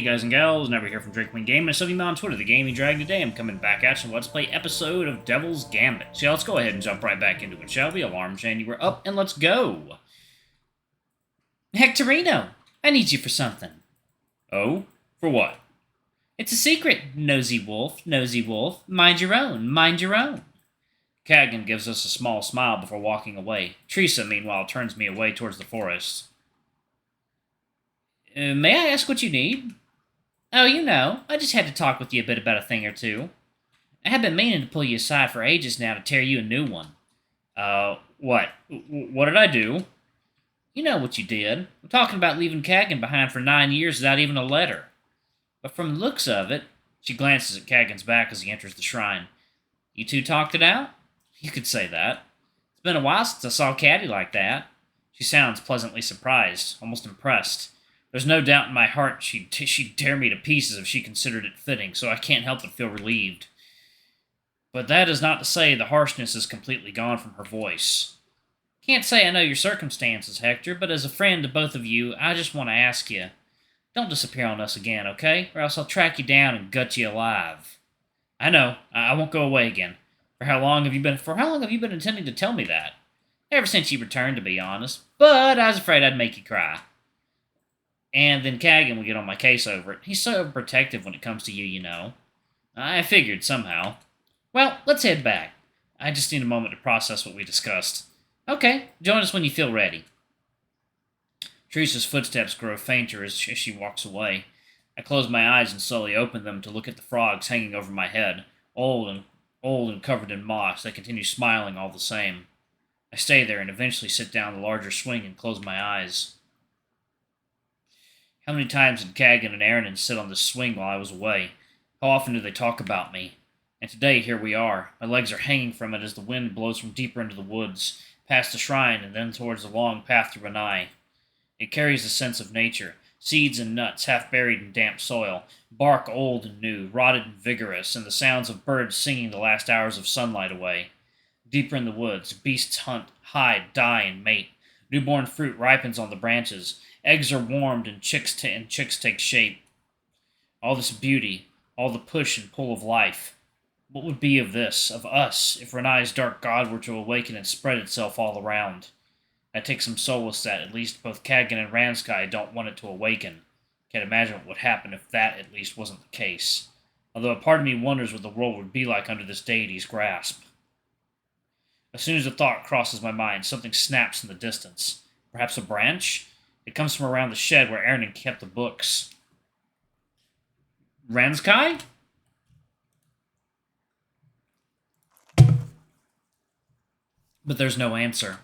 guys and gals, never here from Drinkwing Game, and studying on Twitter, the Gaming Dragon. Today I'm coming back at you with Let's Play episode of Devil's Gambit. So yeah, let's go ahead and jump right back into it, shall we? Alarm chain, you were up, and let's go! Hectorino, I need you for something. Oh? For what? It's a secret, nosy wolf, mind your own, mind your own. Kagan gives us a small smile before walking away. Treasa, meanwhile, turns me away towards the forest. May I ask what you need? Oh, you know, I just had to talk with you a bit about a thing or two. I have been meaning to pull you aside for ages now to tear you a new one. What? What did I do? You know what you did. I'm talking about leaving Kagan behind for 9 years without even a letter. But from the looks of it, she glances at Kagan's back as he enters the shrine. You two talked it out? You could say that. It's been a while since I saw Caddy like that. She sounds pleasantly surprised, almost impressed. There's no doubt in my heart she'd tear me to pieces if she considered it fitting, so I can't help but feel relieved. But that is not to say the harshness is completely gone from her voice. Can't say I know your circumstances, Hector, but as a friend to both of you, I just want to ask you, don't disappear on us again, okay? Or else I'll track you down and gut you alive. I know, I won't go away again. For how long have you been intending to tell me that? Ever since you returned, to be honest. But I was afraid I'd make you cry. And then Kagan will get on my case over it. He's so protective when it comes to you, you know. I figured somehow. Well, let's head back. I just need a moment to process what we discussed. Okay, join us when you feel ready. Treasa's footsteps grow fainter as she walks away. I close my eyes and slowly open them to look at the frogs hanging over my head, old and covered in moss. They continue smiling all the same. I stay there and eventually sit down the larger swing and close my eyes. How many times did Kagan and Aaron sit on this swing while I was away? How often do they talk about me? And today, here we are. My legs are hanging from it as the wind blows from deeper into the woods, past the shrine and then towards the long path through Renai. It carries a sense of nature. Seeds and nuts half buried in damp soil, bark old and new, rotted and vigorous, and the sounds of birds singing the last hours of sunlight away. Deeper in the woods, beasts hunt, hide, die, and mate. Newborn fruit ripens on the branches. Eggs are warmed and chicks take shape. All this beauty, all the push and pull of life. What would be of this, of us, if Renai's dark god were to awaken and spread itself all around? I take some solace that at least both Kagan and Ransky don't want it to awaken. Can't imagine what would happen if that at least wasn't the case. Although a part of me wonders what the world would be like under this deity's grasp. As soon as the thought crosses my mind, something snaps in the distance. Perhaps a branch? It comes from around the shed where Aaron kept the books. Ransky? But there's no answer.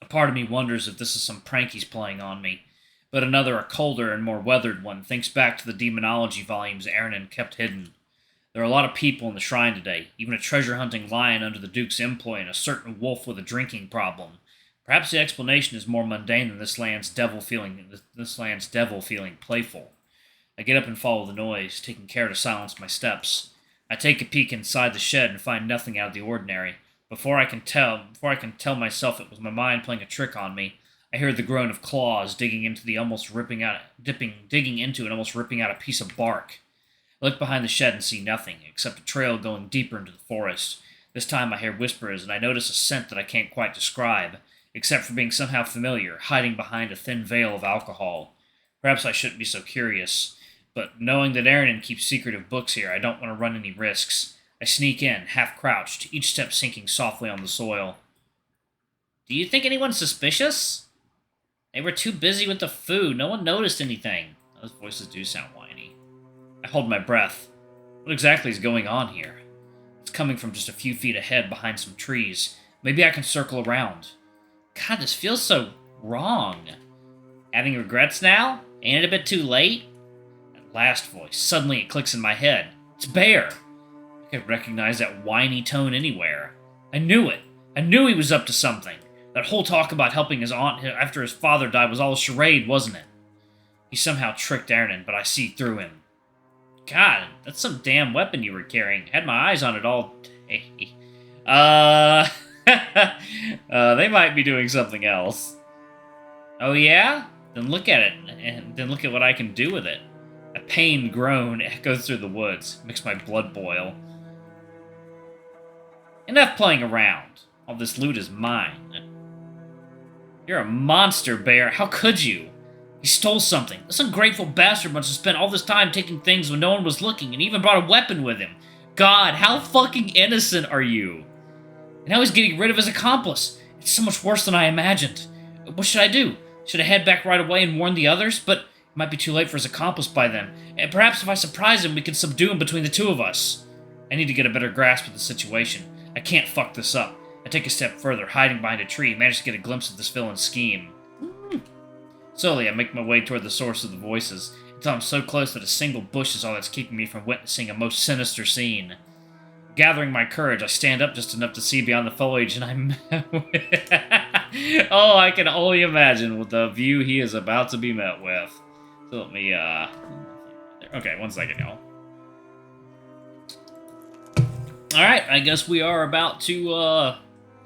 A part of me wonders if this is some prank he's playing on me. But another, a colder and more weathered one, thinks back to the demonology volumes Aaron kept hidden. There are a lot of people in the shrine today, even a treasure-hunting lion under the Duke's employ and a certain wolf with a drinking problem. Perhaps the explanation is more mundane than this land's devil feeling playful. I get up and follow the noise, taking care to silence my steps. I take a peek inside the shed and find nothing out of the ordinary. Before I can tell myself it was my mind playing a trick on me, I hear the groan of claws digging into and almost ripping out a piece of bark. I look behind the shed and see nothing, except a trail going deeper into the forest. This time I hear whispers, and I notice a scent that I can't quite describe, except for being somehow familiar, hiding behind a thin veil of alcohol. Perhaps I shouldn't be so curious, but knowing that Aaron keeps secretive books here, I don't want to run any risks. I sneak in, half-crouched, each step sinking softly on the soil. Do you think anyone's suspicious? They were too busy with the food. No one noticed anything. Those voices do sound whiny. I hold my breath. What exactly is going on here? It's coming from just a few feet ahead behind some trees. Maybe I can circle around. God, this feels so wrong. Having regrets now? Ain't it a bit too late? That last voice. Suddenly it clicks in my head. It's Bear. I could recognize that whiny tone anywhere. I knew it. I knew he was up to something. That whole talk about helping his aunt after his father died was all a charade, wasn't it? He somehow tricked Aaron, but I see through him. God, that's some damn weapon you were carrying. Had my eyes on it all day. They might be doing something else. Oh yeah? Then look at it, and then look at what I can do with it. A pained groan echoes through the woods. Makes my blood boil. Enough playing around. All this loot is mine. You're a monster, Bear. How could you? He stole something. This ungrateful bastard must have spent all this time taking things when no one was looking and even brought a weapon with him. God, how fucking innocent are you? And now he's getting rid of his accomplice. It's so much worse than I imagined. What should I do? Should I head back right away and warn the others? But it might be too late for his accomplice by then. And perhaps if I surprise him, we can subdue him between the two of us. I need to get a better grasp of the situation. I can't fuck this up. I take a step further, hiding behind a tree, manage to get a glimpse of this villain's scheme. Slowly, I make my way toward the source of the voices, until I'm so close that a single bush is all that's keeping me from witnessing a most sinister scene. Gathering my courage, I stand up just enough to see beyond the foliage, and I'm... Oh, I can only imagine what the view he is about to be met with. So let me, Okay, 1 second, y'all. Alright, I guess we are about to,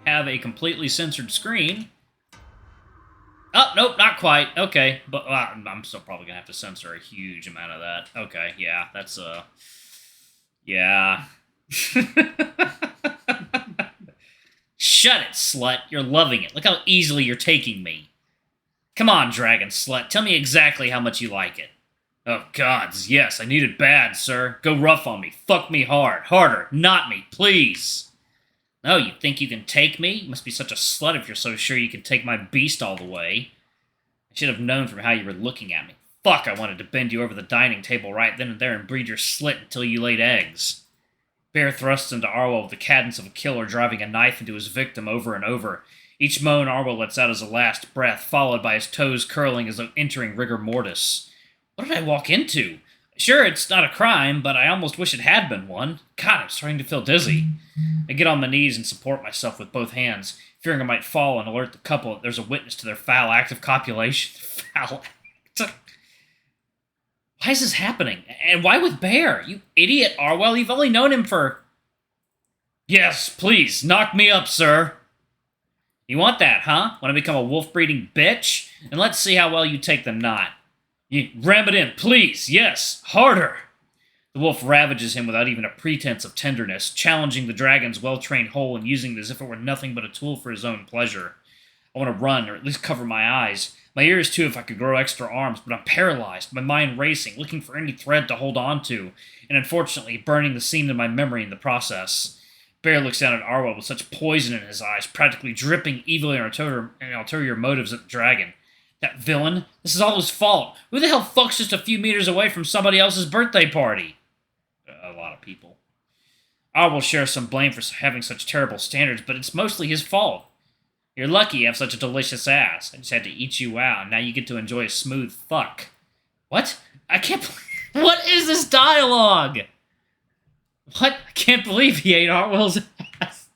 have a completely censored screen. Oh, nope, not quite. Okay, but I'm still probably gonna have to censor a huge amount of that. Okay, yeah, that's, yeah. Shut it, slut. You're loving it. Look how easily you're taking me. Come on, dragon slut. Tell me exactly how much you like it. Oh, gods, yes, I need it bad, sir. Go rough on me. Fuck me hard. Harder. Not me, please. Oh, you think you can take me? You must be such a slut if you're so sure you can take my beast all the way. I should have known from how you were looking at me. Fuck, I wanted to bend you over the dining table right then and there and breed your slit until you laid eggs. Bear thrusts into Arwell with the cadence of a killer driving a knife into his victim over and over. Each moan Arwell lets out as a last breath, followed by his toes curling as though entering rigor mortis. What did I walk into? Sure, it's not a crime, but I almost wish it had been one. God, I'm starting to feel dizzy. I get on my knees and support myself with both hands, fearing I might fall and alert the couple that there's a witness to their foul act of copulation. Foul act. Why is this happening? And why with Bear? You idiot, Arwell. You've only known him for... Yes, please, knock me up, sir. You want that, huh? Want to become a wolf-breeding bitch? And let's see how well you take the knot. You ram it in, please. Yes, harder. The wolf ravages him without even a pretense of tenderness, challenging the dragon's well-trained hole and using it as if it were nothing but a tool for his own pleasure. I want to run, or at least cover my eyes. My ears, too, if I could grow extra arms, but I'm paralyzed, my mind racing, looking for any thread to hold on to, and unfortunately burning the scene in my memory in the process. Bear looks down at Arwell with such poison in his eyes, practically dripping evil and ulterior motives at the dragon. That villain? This is all his fault. Who the hell fucks just a few meters away from somebody else's birthday party? A lot of people. Arwell shares some blame for having such terrible standards, but it's mostly his fault. You're lucky you have such a delicious ass. I just had to eat you out, and now you get to enjoy a smooth fuck. What? I can't believe... What is this dialogue? What? I can't believe he ate Arwell's ass.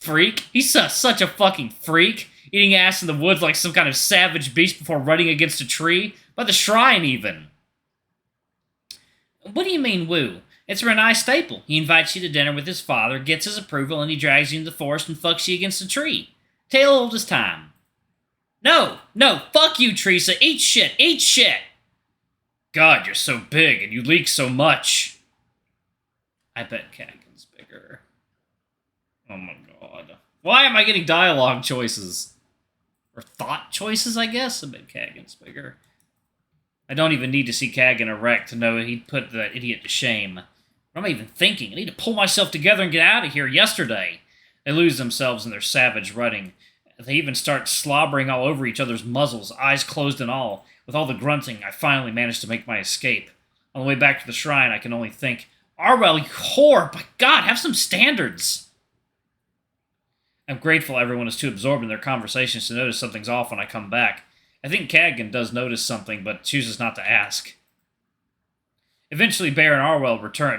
Freak? He's such a fucking freak. Eating ass in the woods like some kind of savage beast before running against a tree. By the shrine, even. What do you mean, woo? It's a Renai staple. He invites you to dinner with his father, gets his approval, and he drags you into the forest and fucks you against a tree. Tale old as time. No, fuck you, Treasa. Eat shit. God, you're so big, and you leak so much. I bet Kagan's bigger. Oh my god. Why am I getting dialogue choices? Or thought choices, I guess? I bet Kagan's bigger. I don't even need to see Kagan erect to know he'd put that idiot to shame. What am I even thinking? I need to pull myself together and get out of here yesterday. They lose themselves in their savage running. They even start slobbering all over each other's muzzles, eyes closed and all. With all the grunting, I finally managed to make my escape. On the way back to the shrine, I can only think, Arwell, you whore! By God, have some standards! I'm grateful everyone is too absorbed in their conversations to notice something's off when I come back. I think Kagan does notice something, but chooses not to ask. Eventually, Bear and Arwell return,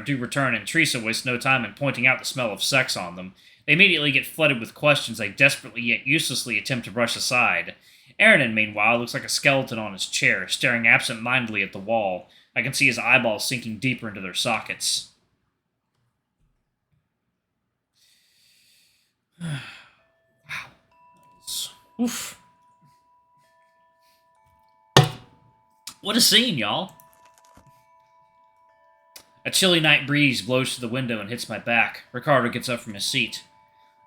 and Treasa wastes no time in pointing out the smell of sex on them. They immediately get flooded with questions they desperately yet uselessly attempt to brush aside. Aaronin, meanwhile, looks like a skeleton on his chair, staring absent-mindedly at the wall. I can see his eyeballs sinking deeper into their sockets. Wow. Oof. What a scene, y'all. A chilly night breeze blows through the window and hits my back. Ricardo gets up from his seat.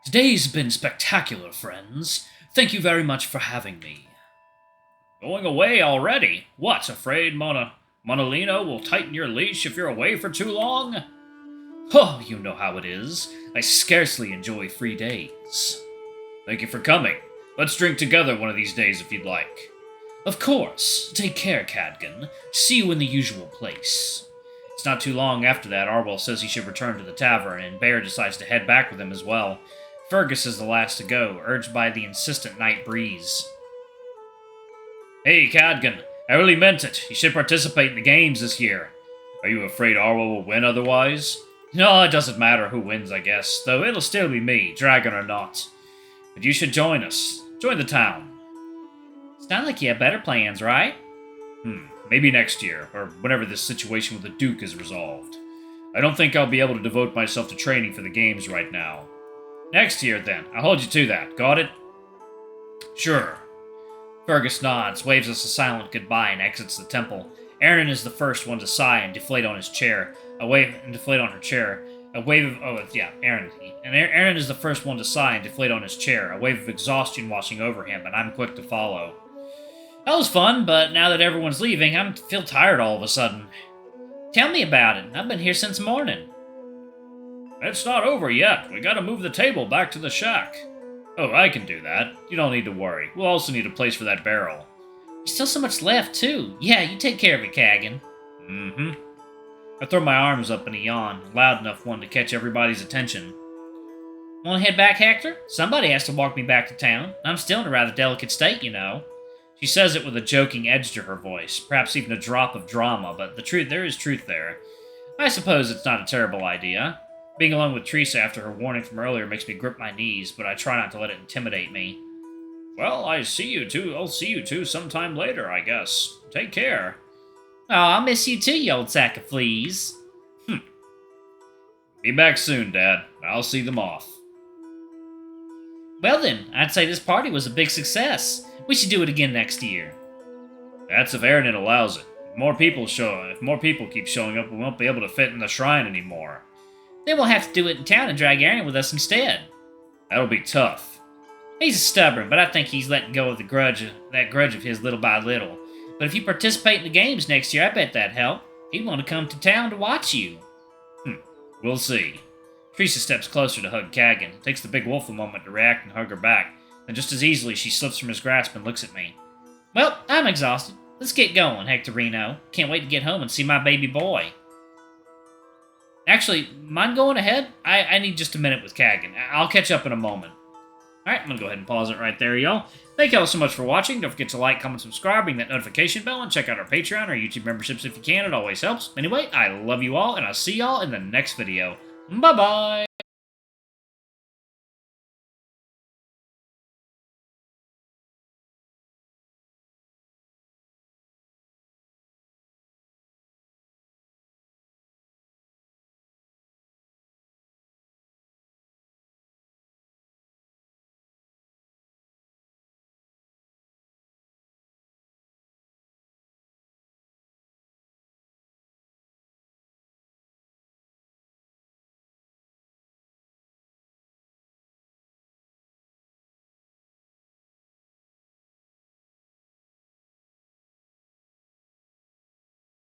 Today's been spectacular, friends. Thank you very much for having me. Going away already? What, afraid Monolino will tighten your leash if you're away for too long? Oh, you know how it is. I scarcely enjoy free days. Thank you for coming. Let's drink together one of these days if you'd like. Of course. Take care, Cadgan. See you in the usual place. It's not too long after that Arwell says he should return to the tavern, and Bear decides to head back with him as well. Fergus is the last to go, urged by the insistent night breeze. Hey, Cadgan, I really meant it. You should participate in the games this year. Are you afraid Arwell will win otherwise? No, it doesn't matter who wins, I guess, though it'll still be me, dragon or not. But you should join us. Join the town. Sounds like you have better plans, right? Maybe next year, or whenever this situation with the Duke is resolved. I don't think I'll be able to devote myself to training for the games right now. Next year, then. I'll hold you to that. Got it? Sure. Fergus nods, waves us a silent goodbye, and exits the temple. Aaron is the first one to sigh and deflate on his chair. Aaron is the first one to sigh and deflate on his chair, a wave of exhaustion washing over him, and I'm quick to follow. That was fun, but now that everyone's leaving, I feel tired all of a sudden. Tell me about it. I've been here since morning. It's not over yet. We gotta move the table back to the shack. Oh, I can do that. You don't need to worry. We'll also need a place for that barrel. There's still so much left, too. Yeah, you take care of it, Cadgan. I throw my arms up in a yawn, loud enough one to catch everybody's attention. Want to head back, Hector? Somebody has to walk me back to town. I'm still in a rather delicate state, you know. She says it with a joking edge to her voice, perhaps even a drop of drama, but there is truth there. I suppose it's not a terrible idea. Being alone with Treasa after her warning from earlier makes me grip my knees, but I try not to let it intimidate me. Well, I'll see you two sometime later, I guess. Take care. Oh, I'll miss you too, you old sack of fleas. Be back soon, Dad. I'll see them off. Well then, I'd say this party was a big success. We should do it again next year. That's if Aaron allows it. If more people keep showing up, we won't be able to fit in the shrine anymore. Then we'll have to do it in town and drag Aaron with us instead. That'll be tough. He's stubborn, but I think he's letting go of that grudge of his little by little. But if you participate in the games next year, I bet that'd help. He'd want to come to town to watch you. We'll see. Treasa steps closer to hug Cadgan, takes the big wolf a moment to react and hug her back, then just as easily she slips from his grasp and looks at me. Well, I'm exhausted. Let's get going, Hectorino. Can't wait to get home and see my baby boy. Actually, mind going ahead? I need just a minute with Cadgan. I'll catch up in a moment. Alright, I'm going to go ahead and pause it right there, y'all. Thank y'all so much for watching. Don't forget to like, comment, subscribe, ring that notification bell, and check out our Patreon or YouTube memberships if you can. It always helps. Anyway, I love you all, and I'll see y'all in the next video. Bye-bye!